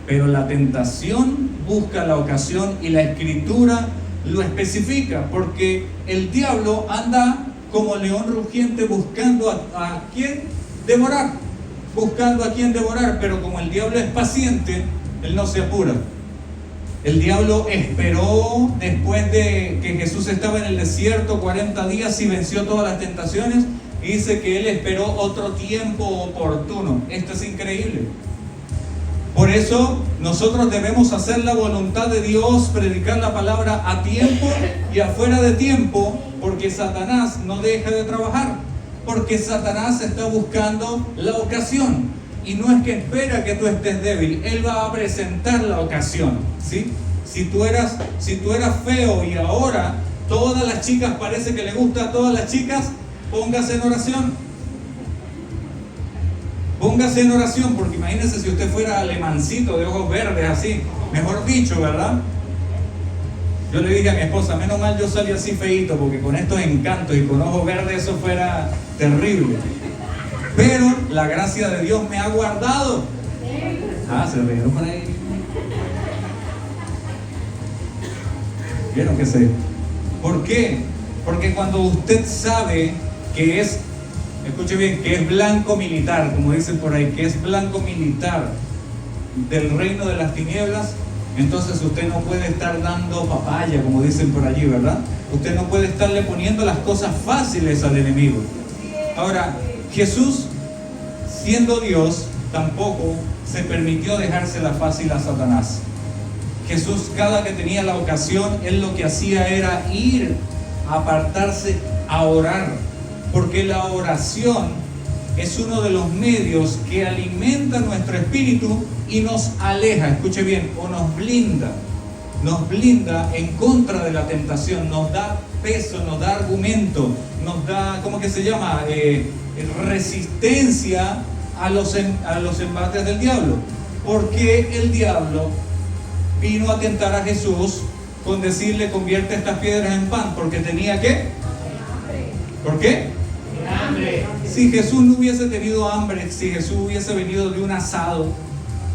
pero la tentación busca la ocasión, y la Escritura lo especifica, porque el diablo anda como león rugiente buscando a quién devorar, pero como el diablo es paciente, él no se apura. El diablo esperó después de que Jesús estaba en el desierto 40 días y venció todas las tentaciones, y dice que él esperó otro tiempo oportuno. Esto es increíble. Por eso nosotros debemos hacer la voluntad de Dios, predicar la palabra a tiempo y afuera de tiempo, porque Satanás no deja de trabajar, porque Satanás está buscando la ocasión, y no es que espera que tú estés débil, él va a presentar la ocasión, ¿sí? Si tú eras feo y ahora todas las chicas parece que le gusta a todas las chicas, póngase en oración. Póngase en oración, porque imagínese si usted fuera alemancito de ojos verdes así, mejor dicho, ¿verdad? Yo le dije a mi esposa, menos mal yo salí así feíto, porque con estos encantos y con ojos verdes eso fuera terrible. Pero la gracia de Dios me ha guardado. Ah, se rieron por ahí. ¿Vieron que sé? ¿Por qué? Porque cuando usted sabe que es, escuche bien, que es blanco militar, como dicen por ahí, que es blanco militar del reino de las tinieblas, entonces usted no puede estar dando papaya, como dicen por allí, ¿verdad? Usted no puede estarle poniendo las cosas fáciles al enemigo. Ahora, Jesús, siendo Dios, tampoco se permitió dejársela fácil a Satanás. Jesús, cada que tenía la ocasión, Él lo que hacía era ir a apartarse a orar, porque la oración es uno de los medios que alimenta nuestro espíritu y nos aleja, escuche bien, o nos blinda en contra de la tentación, nos da peso, nos da argumento, nos da, ¿cómo que se llama? Resistencia a los embates del diablo. Porque el diablo vino a tentar a Jesús con decirle: convierte estas piedras en pan, porque tenía ¿qué? ¿Por qué? Hambre. Si Jesús no hubiese tenido hambre, si Jesús hubiese venido de un asado,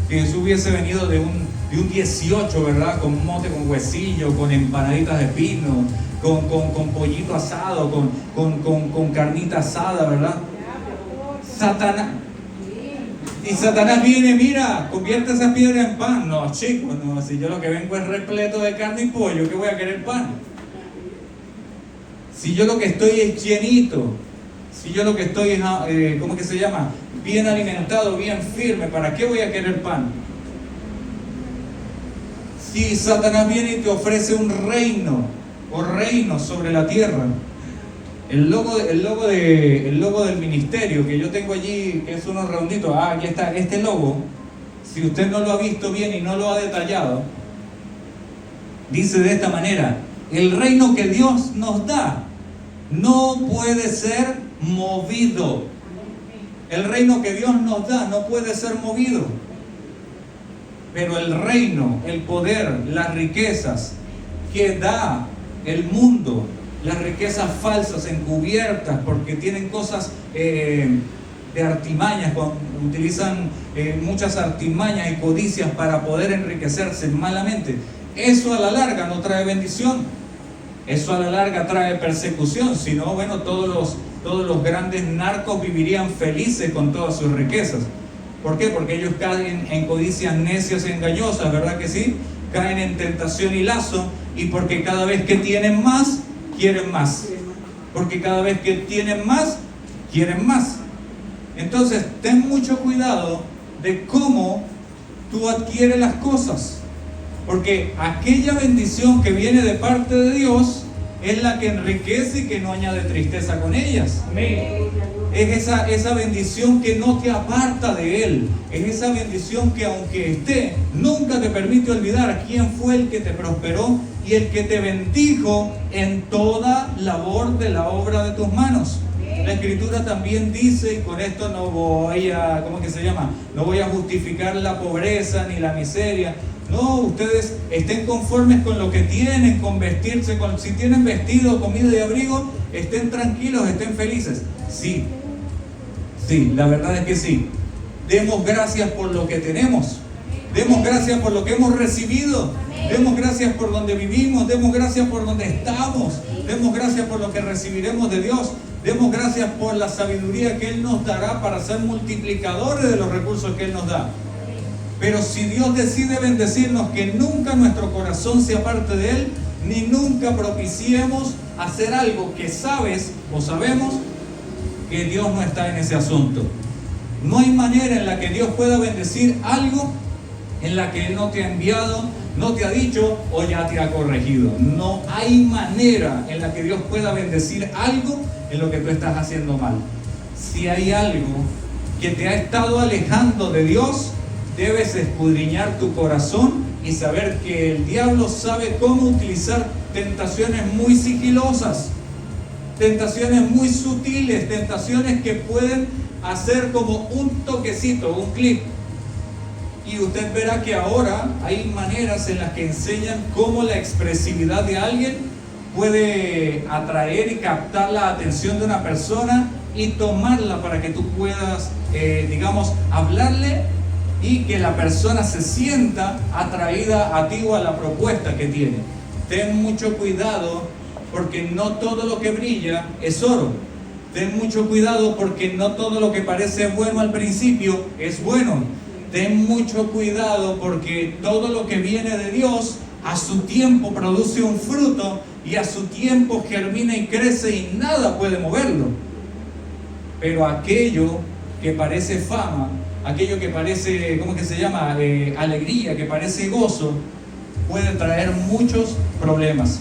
si Jesús hubiese venido de un 18, ¿verdad? Con mote, con huesillo, con empanaditas de pino, con pollito asado, con carnita asada, ¿verdad? Satanás viene, mira, convierte esa piedra en pan. No, chicos, no, si yo lo que vengo es repleto de carne y pollo, ¿qué voy a querer pan? Si yo lo que estoy es llenito, si yo lo que estoy es, ¿cómo que se llama? Bien alimentado, bien firme, ¿para qué voy a querer pan? Si Satanás viene y te ofrece un reino o reinos sobre la tierra, el logo del ministerio que yo tengo allí, que es uno redondito, aquí está este logo. Si usted no lo ha visto bien y no lo ha detallado, dice de esta manera: el reino que Dios nos da no puede ser movido. El reino que Dios nos da no puede ser movido. Pero el reino, el poder, las riquezas que da el mundo, las riquezas falsas, encubiertas, porque tienen cosas de artimañas, utilizan muchas artimañas y codicias para poder enriquecerse malamente. Eso a la larga no trae bendición, eso a la larga trae persecución. Si no, bueno, todos los grandes narcos vivirían felices con todas sus riquezas. ¿Por qué? Porque ellos caen en codicias necias y engañosas, ¿verdad que sí? Caen en tentación y lazo, y porque cada vez que tienen más, quieren más. Porque cada vez que tienen más, quieren más. Entonces, ten mucho cuidado de cómo tú adquieres las cosas. Porque aquella bendición que viene de parte de Dios es la que enriquece y que no añade tristeza con ellas. Amén. Es esa bendición que no te aparta de Él. Es esa bendición que, aunque esté, nunca te permite olvidar quién fue el que te prosperó y el que te bendijo en toda labor de la obra de tus manos. La Escritura también dice, y con esto no voy a, ¿cómo que se llama? No voy a justificar la pobreza ni la miseria. No, ustedes estén conformes con lo que tienen, con vestirse, si tienen vestido, comida y abrigo, estén tranquilos, estén felices. Sí, la verdad es que sí. Demos gracias por lo que tenemos. Demos gracias por lo que hemos recibido. Demos gracias por donde vivimos. Demos gracias por donde estamos. Demos gracias por lo que recibiremos de Dios. Demos gracias por la sabiduría que Él nos dará para ser multiplicadores de los recursos que Él nos da. Pero si Dios decide bendecirnos, que nunca nuestro corazón se aparte de Él, ni nunca propiciemos hacer algo que sabes o sabemos que Dios no está en ese asunto. No hay manera en la que Dios pueda bendecir algo en la que Él no te ha enviado, no te ha dicho o ya te ha corregido. No hay manera en la que Dios pueda bendecir algo en lo que tú estás haciendo mal. Si hay algo que te ha estado alejando de Dios, debes escudriñar tu corazón y saber que el diablo sabe cómo utilizar tentaciones muy sigilosas, tentaciones muy sutiles, tentaciones que pueden hacer como un toquecito, un clic. Y usted verá que ahora hay maneras en las que enseñan cómo la expresividad de alguien puede atraer y captar la atención de una persona y tomarla para que tú puedas, hablarle y que la persona se sienta atraída a ti o a la propuesta que tiene. Ten mucho cuidado, porque no todo lo que brilla es oro. Ten mucho cuidado, porque no todo lo que parece bueno al principio es bueno. Ten mucho cuidado, porque todo lo que viene de Dios a su tiempo produce un fruto y a su tiempo germina y crece y nada puede moverlo. Pero aquello que parece fama, aquello que parece, alegría, que parece gozo, puede traer muchos problemas.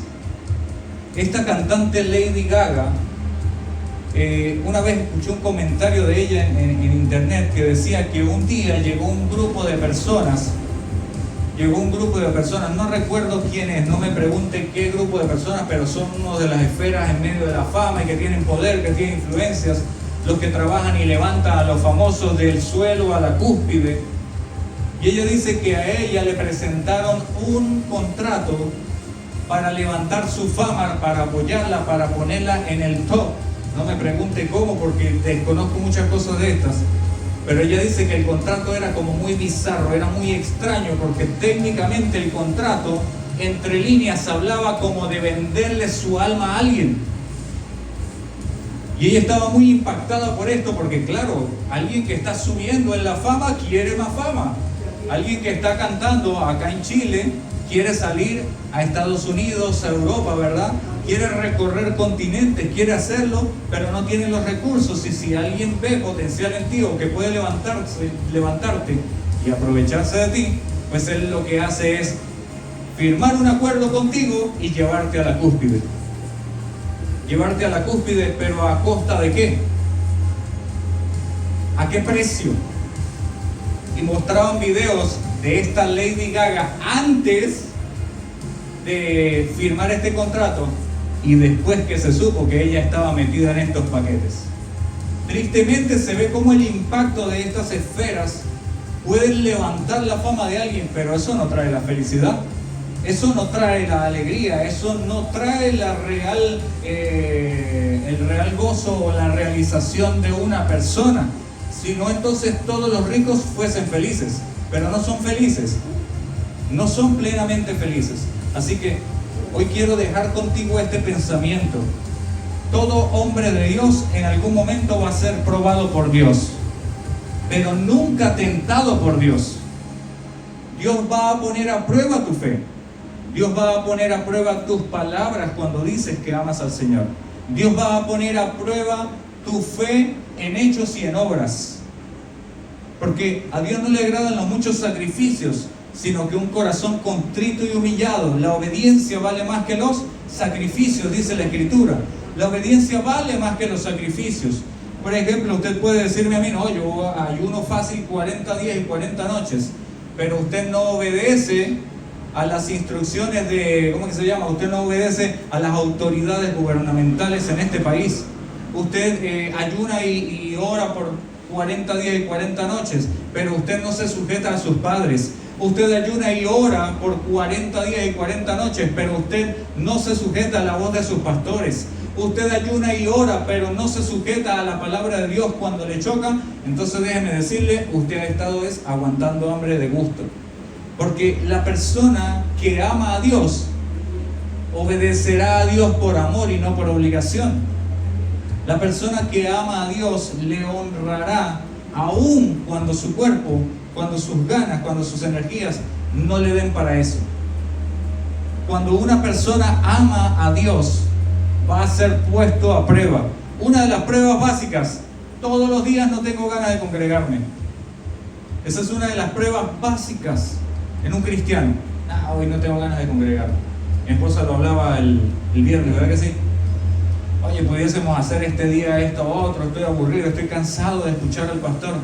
Esta cantante Lady Gaga, una vez escuché un comentario de ella en internet que decía que un día llegó un grupo de personas, no recuerdo quién es, no me pregunten qué grupo de personas, pero son uno de las esferas en medio de la fama y que tienen poder, que tienen influencias, los que trabajan y levantan a los famosos del suelo a la cúspide. Y ella dice que a ella le presentaron un contrato para levantar su fama, para apoyarla, para ponerla en el top. No me pregunte cómo, porque desconozco muchas cosas de estas. Pero ella dice que el contrato era como muy bizarro, era muy extraño, porque técnicamente el contrato, entre líneas, hablaba como de venderle su alma a alguien. Y ella estaba muy impactada por esto, porque claro, alguien que está subiendo en la fama quiere más fama. Alguien que está cantando acá en Chile quiere salir a Estados Unidos, a Europa, ¿verdad? Quiere recorrer continentes, quiere hacerlo, pero no tiene los recursos. Y si alguien ve potencial en ti o que puede levantarte y aprovecharse de ti, pues él lo que hace es firmar un acuerdo contigo y llevarte a la cúspide. Llevarte a la cúspide, pero ¿a costa de qué? ¿A qué precio? Y mostraban videos de esta Lady Gaga antes de firmar este contrato y después que se supo que ella estaba metida en estos paquetes. Tristemente se ve cómo el impacto de estas esferas puede levantar la fama de alguien, pero eso no trae la felicidad, eso no trae la alegría, eso no trae el real gozo o la realización de una persona. Si no, entonces todos los ricos fuesen felices, pero no son felices, no son plenamente felices. Así que hoy quiero dejar contigo este pensamiento. Todo hombre de Dios en algún momento va a ser probado por Dios, pero nunca tentado por Dios. Dios va a poner a prueba tu fe. Dios va a poner a prueba tus palabras cuando dices que amas al Señor. Dios va a poner a prueba tu fe en hechos y en obras. Porque a Dios no le agradan los muchos sacrificios, sino que un corazón contrito y humillado. La obediencia vale más que los sacrificios, dice la Escritura. La obediencia vale más que los sacrificios. Por ejemplo, usted puede decirme a mí, no, yo ayuno fácil 40 días y 40 noches, pero usted no obedece a las instrucciones de, ¿cómo que se llama? Usted no obedece a las autoridades gubernamentales en este país. Usted ayuna y ora por 40 días y 40 noches, pero usted no se sujeta a sus padres. Usted ayuna y ora por 40 días y 40 noches, pero usted no se sujeta a la voz de sus pastores. Usted ayuna y ora, pero no se sujeta a la palabra de Dios cuando le choca. Entonces déjeme decirle, usted ha estado aguantando hambre de gusto. Porque la persona que ama a Dios obedecerá a Dios por amor y no por obligación. La persona que ama a Dios le honrará aún cuando su cuerpo, cuando sus ganas, cuando sus energías no le den para eso. Cuando una persona ama a Dios, va a ser puesto a prueba. Una de las pruebas básicas, todos los días no tengo ganas de congregarme. Esa es una de las pruebas básicas en un cristiano. Hoy no tengo ganas de congregarme. Mi esposa lo hablaba el viernes, ¿verdad que sí? Oye, pudiésemos hacer este día esto o otro, estoy aburrido, estoy cansado de escuchar al pastor.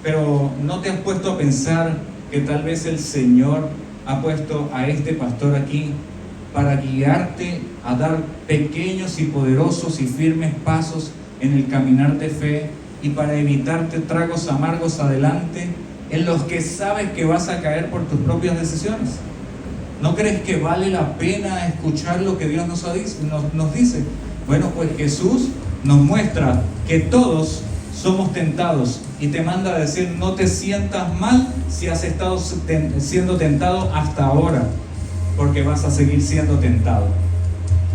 Pero ¿no te has puesto a pensar que tal vez el Señor ha puesto a este pastor aquí para guiarte a dar pequeños y poderosos y firmes pasos en el caminar de fe y para evitarte tragos amargos adelante en los que sabes que vas a caer por tus propias decisiones? ¿No crees que vale la pena escuchar lo que Dios nos dice? Bueno, pues Jesús nos muestra que todos somos tentados y te manda a decir, no te sientas mal si has estado siendo tentado hasta ahora, porque vas a seguir siendo tentado.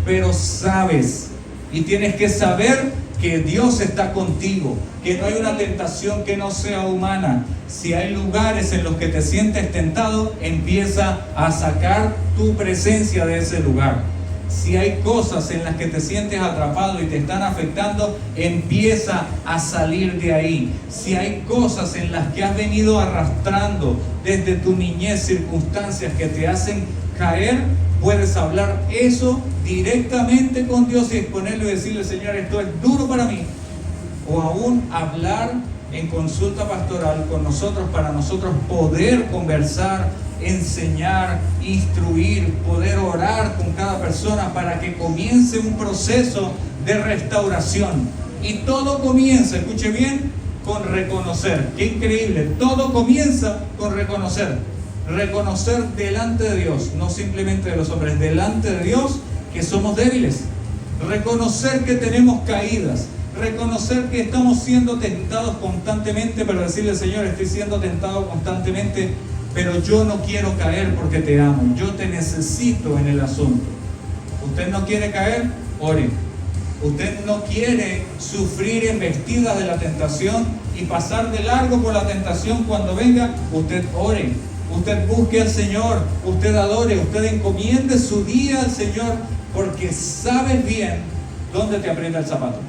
Pero sabes, y tienes que saber que Dios está contigo, que no hay una tentación que no sea humana. Si hay lugares en los que te sientes tentado, empieza a sacar tu presencia de ese lugar. Si hay cosas en las que te sientes atrapado y te están afectando, empieza a salir de ahí. Si hay cosas en las que has venido arrastrando desde tu niñez, circunstancias que te hacen caer, puedes hablar eso directamente con Dios y exponerlo y decirle: Señor, esto es duro para mí. O aún hablar en consulta pastoral con nosotros para nosotros poder conversar, enseñar, instruir, poder orar con cada persona para que comience un proceso de restauración. Y todo comienza, escuche bien, con reconocer. Qué increíble, todo comienza con reconocer. Reconocer delante de Dios, no simplemente de los hombres, delante de Dios que somos débiles. Reconocer que tenemos caídas. Reconocer que estamos siendo tentados constantemente, pero decirle: Señor, estoy siendo tentado constantemente, pero yo no quiero caer porque te amo. Yo te necesito en el asunto. ¿Usted no quiere caer? Ore. ¿Usted no quiere sufrir embestidas de la tentación y pasar de largo por la tentación cuando venga? Usted ore. Usted busque al Señor. Usted adore. Usted encomiende su día al Señor, porque sabes bien dónde te aprieta el zapato.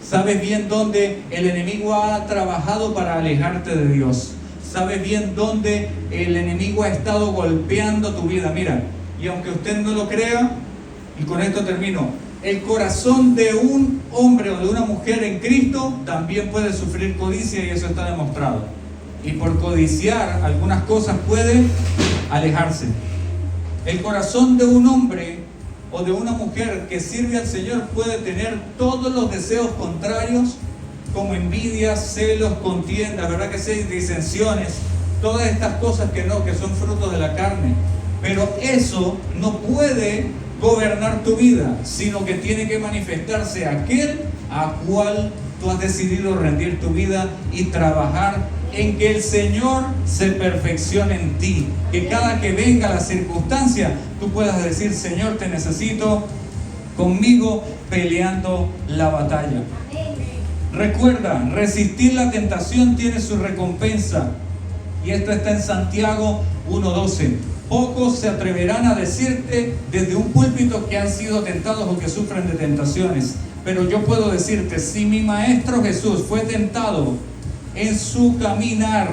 Sabes bien dónde el enemigo ha trabajado para alejarte de Dios. Sabes bien dónde el enemigo ha estado golpeando tu vida. Mira, y aunque usted no lo crea, y con esto termino, el corazón de un hombre o de una mujer en Cristo también puede sufrir codicia, y eso está demostrado. Y por codiciar algunas cosas puede alejarse. El corazón de un hombre o de una mujer que sirve al Señor puede tener todos los deseos contrarios, como envidia, celos, contiendas, ¿verdad que sí? Disensiones, todas estas cosas que son frutos de la carne. Pero eso no puede gobernar tu vida, sino que tiene que manifestarse aquel a cual tú has decidido rendir tu vida y trabajar en que el Señor se perfeccione en ti, que cada que venga la circunstancia tú puedas decir: Señor, te necesito conmigo peleando la batalla. Recuerda, resistir la tentación tiene su recompensa, y esto está en Santiago 1:12. Pocos se atreverán a decirte desde un púlpito que han sido tentados o que sufren de tentaciones, pero yo puedo decirte: si mi Maestro Jesús fue tentado en su caminar,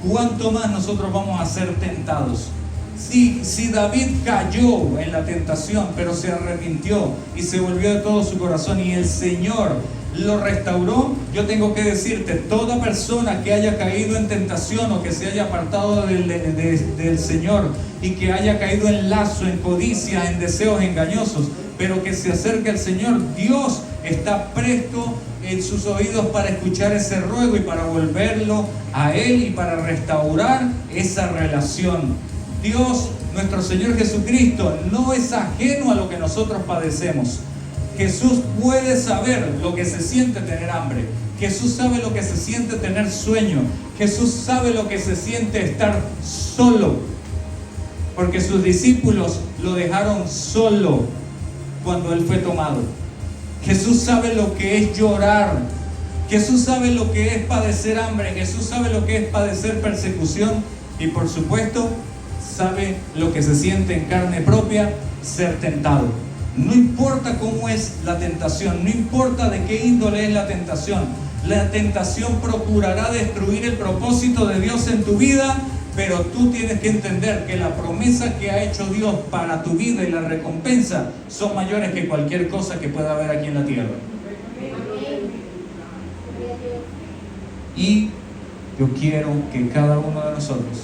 ¿cuánto más nosotros vamos a ser tentados? Si David cayó en la tentación, pero se arrepintió y se volvió de todo su corazón, y el Señor lo restauró, yo tengo que decirte: toda persona que haya caído en tentación o que se haya apartado del Señor y que haya caído en lazo, en codicia, en deseos engañosos, pero que se acerque al Señor, Dios está presto en sus oídos para escuchar ese ruego y para volverlo a Él y para restaurar esa relación. Dios, nuestro Señor Jesucristo, no es ajeno a lo que nosotros padecemos. Jesús puede saber lo que se siente tener hambre. Jesús sabe lo que se siente tener sueño. Jesús sabe lo que se siente estar solo, porque sus discípulos lo dejaron solo cuando Él fue tomado. Jesús sabe lo que es llorar. Jesús sabe lo que es padecer hambre. Jesús sabe lo que es padecer persecución. Y por supuesto, sabe lo que se siente en carne propia ser tentado. No importa cómo es la tentación, no importa de qué índole es la tentación procurará destruir el propósito de Dios en tu vida, pero tú tienes que entender que la promesa que ha hecho Dios para tu vida y la recompensa son mayores que cualquier cosa que pueda haber aquí en la tierra. Y yo quiero que cada uno de nosotros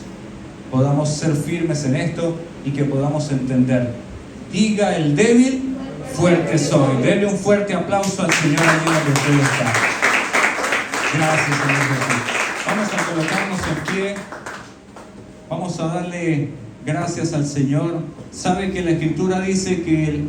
podamos ser firmes en esto y que podamos entender. Diga el débil: fuerte soy. Dele un fuerte aplauso al Señor allí donde usted está. Gracias, Señor Jesús. Vamos a colocarnos en pie. Vamos a darle gracias al Señor. Sabe que la Escritura dice que